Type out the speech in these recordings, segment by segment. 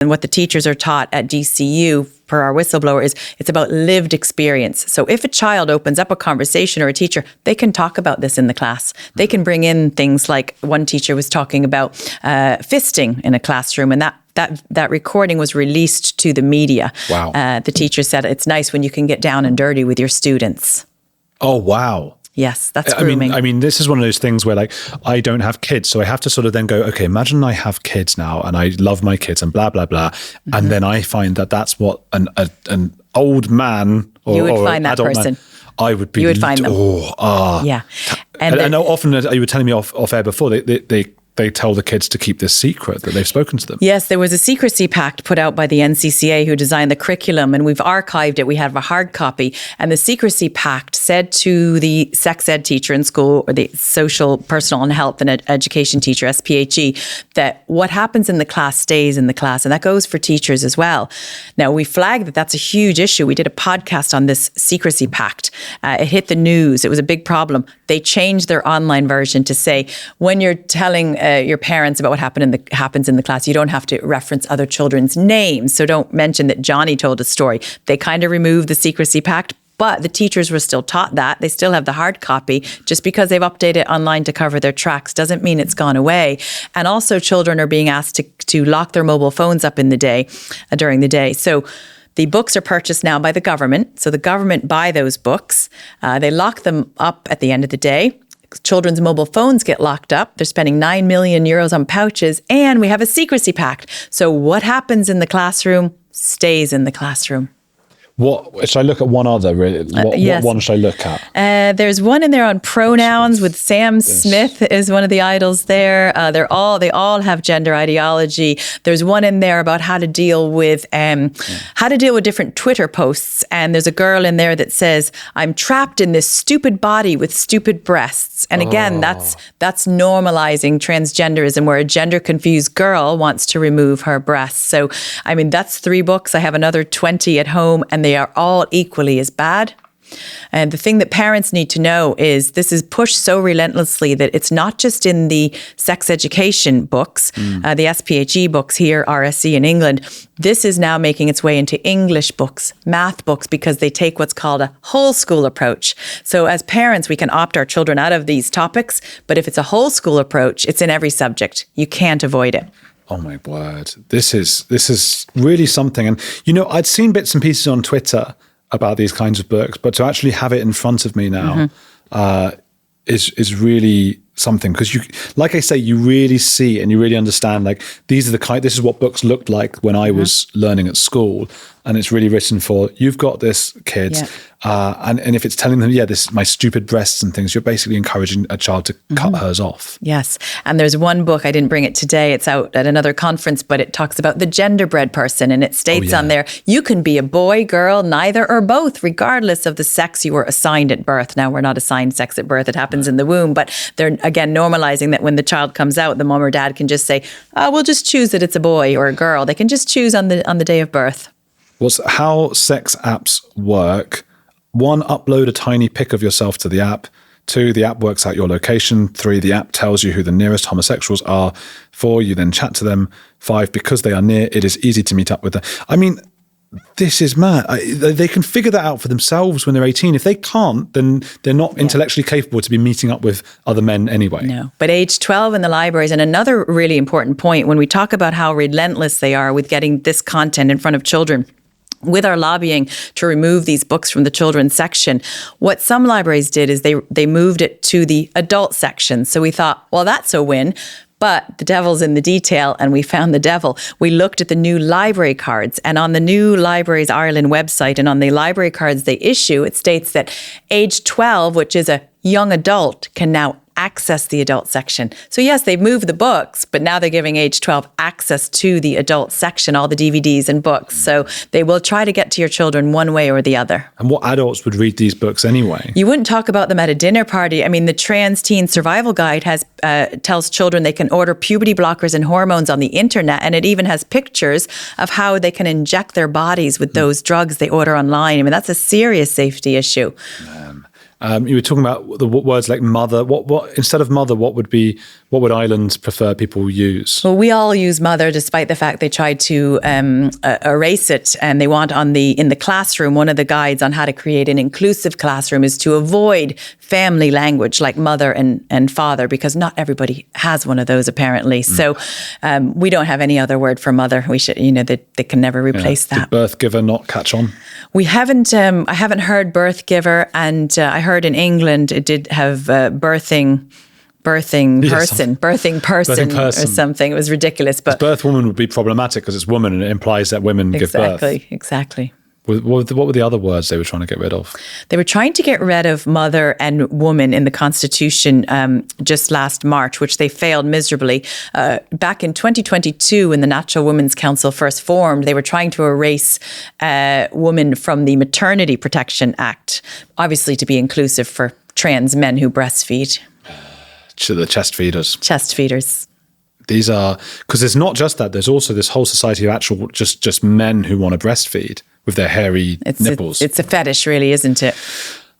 And what the teachers are taught at DCU per our whistleblower is it's about lived experience. So if a child opens up a conversation or a teacher, they can talk about this in the class. They can bring in things like one teacher was talking about fisting in a classroom, and that recording was released to the media. Wow. The teacher said it's nice when you can get down and dirty with your students. Oh, wow. Yes, that's grooming. I mean, this is one of those things where, like, I don't have kids, so I have to sort of then go, okay, imagine I have kids now and I love my kids and blah, blah, blah. Mm-hmm. And then I find that that's what an old man or you would or find that adult person. Man, I would be. You would find them. Yeah. And often, as you were telling me off air before, they tell the kids to keep this secret that they've spoken to them. Yes, there was a secrecy pact put out by the NCCA who designed the curriculum, and we've archived it. We have a hard copy. And the secrecy pact said to the sex ed teacher in school, or the social, personal and health and education teacher, SPHE, that what happens in the class stays in the class. And that goes for teachers as well. Now, we flagged that that's a huge issue. We did a podcast on this secrecy pact. It hit the news. It was a big problem. They changed their online version to say, when you're telling your parents about what happens in the class, you don't have to reference other children's names. So don't mention that Johnny told a story. They kind of removed the secrecy pact, but the teachers were still taught that. They still have the hard copy. Just because they've updated online to cover their tracks doesn't mean it's gone away. And also children are being asked to lock their mobile phones up in the day, during the day. So the books are purchased now by the government. So the government buy those books. They lock them up at the end of the day. Children's mobile phones get locked up. They're spending 9 million euros on pouches, and we have a secrecy pact. So what happens in the classroom stays in the classroom. What should I look at? One other, really? Yes. What one should I look at? There's one in there on pronouns with Sam Smith is one of the idols there. They all have gender ideology. There's one in there about how to deal with different Twitter posts. And there's a girl in there that says, "I'm trapped in this stupid body with stupid breasts." And again, that's normalizing transgenderism, where a gender confused girl wants to remove her breasts. So, I mean, that's 3 books. I have another 20 at home, and they are all equally as bad. And the thing that parents need to know is this is pushed so relentlessly that it's not just in the sex education books, the SPHE books here, RSE in England. This is now making its way into English books, math books, because they take what's called a whole school approach. So as parents, we can opt our children out of these topics, but if it's a whole school approach, it's in every subject. You can't avoid it. Oh my word. This is really something. And, you know, I'd seen bits and pieces on Twitter about these kinds of books, but to actually have it in front of me now is really something, because you, like I say, you really see and you really understand, like, this is what books looked like when I was learning at school. And it's really written for, you've got this, kids. Yeah. And if it's telling them, this, my stupid breasts and things, you're basically encouraging a child to cut hers off. Yes. And there's one book, I didn't bring it today, it's out at another conference, but it talks about the genderbread person. And it states on there, you can be a boy, girl, neither or both, regardless of the sex you were assigned at birth. Now, we're not assigned sex at birth, it happens in the womb, but they're, again, normalizing that when the child comes out, the mom or dad can just say, we'll just choose that it's a boy or a girl. They can just choose on the day of birth. How sex apps work. 1, upload a tiny pic of yourself to the app. 2, the app works out your location. 3, the app tells you who the nearest homosexuals are. 4, you then chat to them. 5, because they are near, it is easy to meet up with them. I mean, this is mad. They can figure that out for themselves when they're 18. If they can't, then they're not intellectually capable to be meeting up with other men anyway. No, but age 12 in the libraries, and another really important point, when we talk about how relentless they are with getting this content in front of children, with our lobbying to remove these books from the children's section, what some libraries did is they moved it to the adult section. So we thought, well, that's a win. But the devil's in the detail, and we found the devil. We looked at the new library cards, and on the new Libraries Ireland website and on the library cards they issue, it states that age 12, which is a young adult, can now access the adult section. So yes, they've moved the books, but now they're giving age 12 access to the adult section, all the DVDs and books. So they will try to get to your children one way or the other. And what adults would read these books anyway? You wouldn't talk about them at a dinner party. I mean, the Trans Teen Survival Guide tells children they can order puberty blockers and hormones on the internet, and it even has pictures of how they can inject their bodies with those drugs they order online. I mean, that's a serious safety issue. You were talking about the words like mother. What instead of mother, what would be What would Ireland prefer people use? Well, we all use mother, despite the fact they tried to erase it. And they want in the classroom, one of the guides on how to create an inclusive classroom is to avoid family language like mother and father, because not everybody has one of those apparently. So we don't have any other word for mother. We should, they can never replace that. Did birth giver not catch on? We haven't. I haven't heard birth giver, and I heard in England it did have birthing person or something. It was ridiculous. But birth woman would be problematic because it's woman and it implies that women give birth. Exactly. What were the other words they were trying to get rid of? They were trying to get rid of mother and woman in the Constitution just last March, which they failed miserably. Back in 2022, when the Natural Women's Council first formed, they were trying to erase woman from the Maternity Protection Act, obviously to be inclusive for trans men who breastfeed. The chest feeders. Chest feeders. These are, because there's not just that, there's also this whole society of actual just men who want to breastfeed with their hairy nipples. It's a fetish, really, isn't it?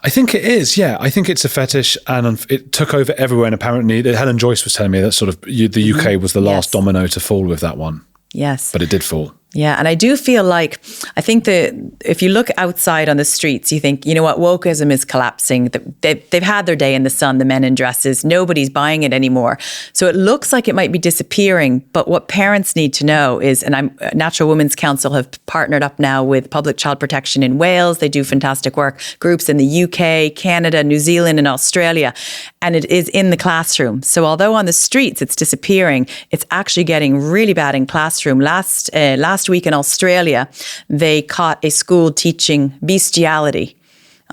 I think it is, yeah. I think it's a fetish, and it took over everywhere. And apparently, Helen Joyce was telling me that sort of the UK was the last domino to fall with that one. Yes. But it did fall. Yeah, and I do feel like, I think that if you look outside on the streets, you think, you know what, wokeism is collapsing. They've had their day in the sun, the men in dresses. Nobody's buying it anymore. So it looks like it might be disappearing. But what parents need to know is, and Natural Women's Council have partnered up now with Public Child Protection in Wales. They do fantastic work. Groups in the UK, Canada, New Zealand, and Australia. And it is in the classroom. So although on the streets it's disappearing, it's actually getting really bad in classroom. Last week in Australia, they caught a school teaching bestiality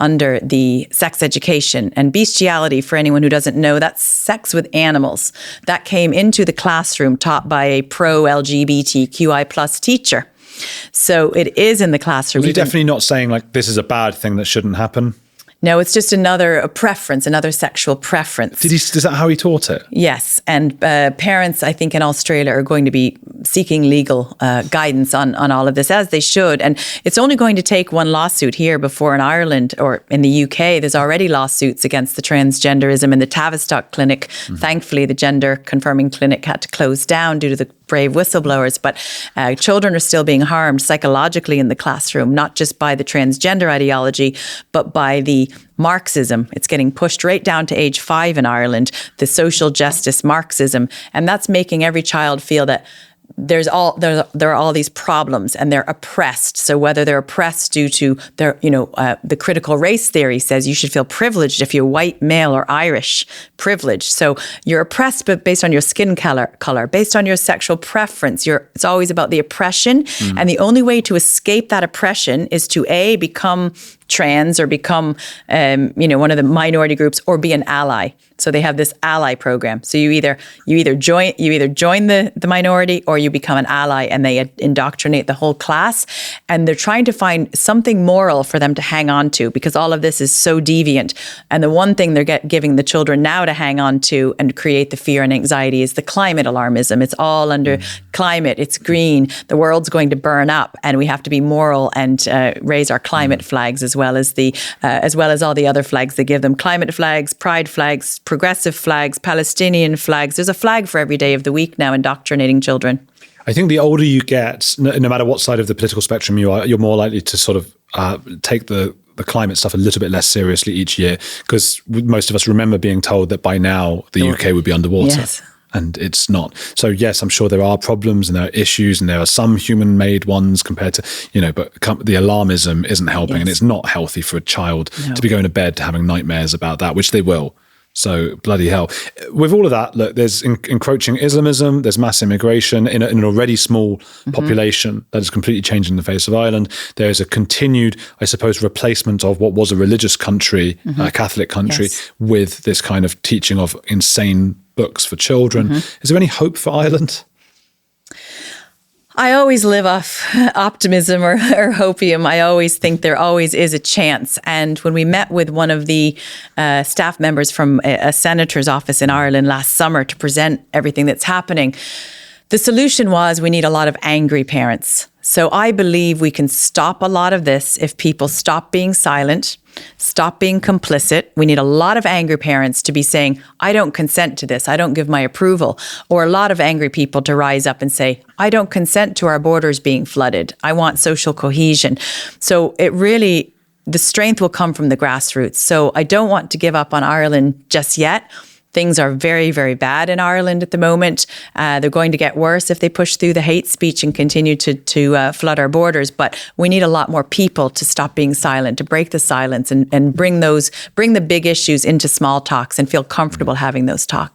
under the sex education. And bestiality, for anyone who doesn't know, that's sex with animals. That came into the classroom taught by a pro-LGBTQI plus teacher. So it is in the classroom. Was he definitely not saying like this is a bad thing that shouldn't happen? No, it's just another preference, another sexual preference. Is that how he taught it? Yes. And parents, I think, in Australia are going to be seeking legal guidance on all of this, as they should. And it's only going to take one lawsuit here before in Ireland or in the UK, there's already lawsuits against the transgenderism in the Tavistock clinic. Mm-hmm. Thankfully, the gender confirming clinic had to close down due to the brave whistleblowers. But children are still being harmed psychologically in the classroom, not just by the transgender ideology, but by the Marxism. It's getting pushed right down to age 5 in Ireland, the social justice Marxism. And that's making every child feel that there are all these problems and they're oppressed. So whether they're oppressed due to their, the critical race theory says you should feel privileged if you're white, male, or Irish, privileged. So you're oppressed, but based on your skin color, based on your sexual preference. It's always about the oppression. Mm. And the only way to escape that oppression is to become trans or become, one of the minority groups or be an ally. So they have this ally program. So you either join the minority or you become an ally, and they indoctrinate the whole class. And they're trying to find something moral for them to hang on to, because all of this is so deviant. And the one thing they're giving the children now to hang on to and create the fear and anxiety is the climate alarmism. It's all under climate. It's green. The world's going to burn up, and we have to be moral and raise our climate flags as well as all the other flags they give them. Climate flags, pride flags, progressive flags, Palestinian flags. There's a flag for every day of the week now, indoctrinating children. I think the older you get, no matter what side of the political spectrum you are, you're more likely to sort of take the climate stuff a little bit less seriously each year, because most of us remember being told that by now the UK would be underwater. Yes. And it's not. So yes, I'm sure there are problems and there are issues, and there are some human-made ones compared to, but the alarmism isn't helping. Yes. And it's not healthy for a child to be going to bed having nightmares about that, which they will. So bloody hell. With all of that, look, there's encroaching Islamism, there's mass immigration in an already small population that is completely changing the face of Ireland. There is a continued, I suppose, replacement of what was a religious country, a Catholic country, with this kind of teaching of insane books for children. Is there any hope for Ireland? I always live off optimism or hopium. I always think there always is a chance. And when we met with one of the staff members from a senator's office in Ireland last summer to present everything that's happening, the solution was we need a lot of angry parents. So I believe we can stop a lot of this if people stop being silent, Stop being complicit. We need a lot of angry parents to be saying, I don't consent to this. I don't give my approval. Or a lot of angry people to rise up and say, I don't consent to our borders being flooded. I want social cohesion. So it really, the strength will come from the grassroots. So I don't want to give up on Ireland just yet. Things are very, very bad in Ireland at the moment. They're going to get worse if they push through the hate speech and continue to flood our borders. But we need a lot more people to stop being silent, to break the silence and bring the big issues into small talks and feel comfortable having those talks.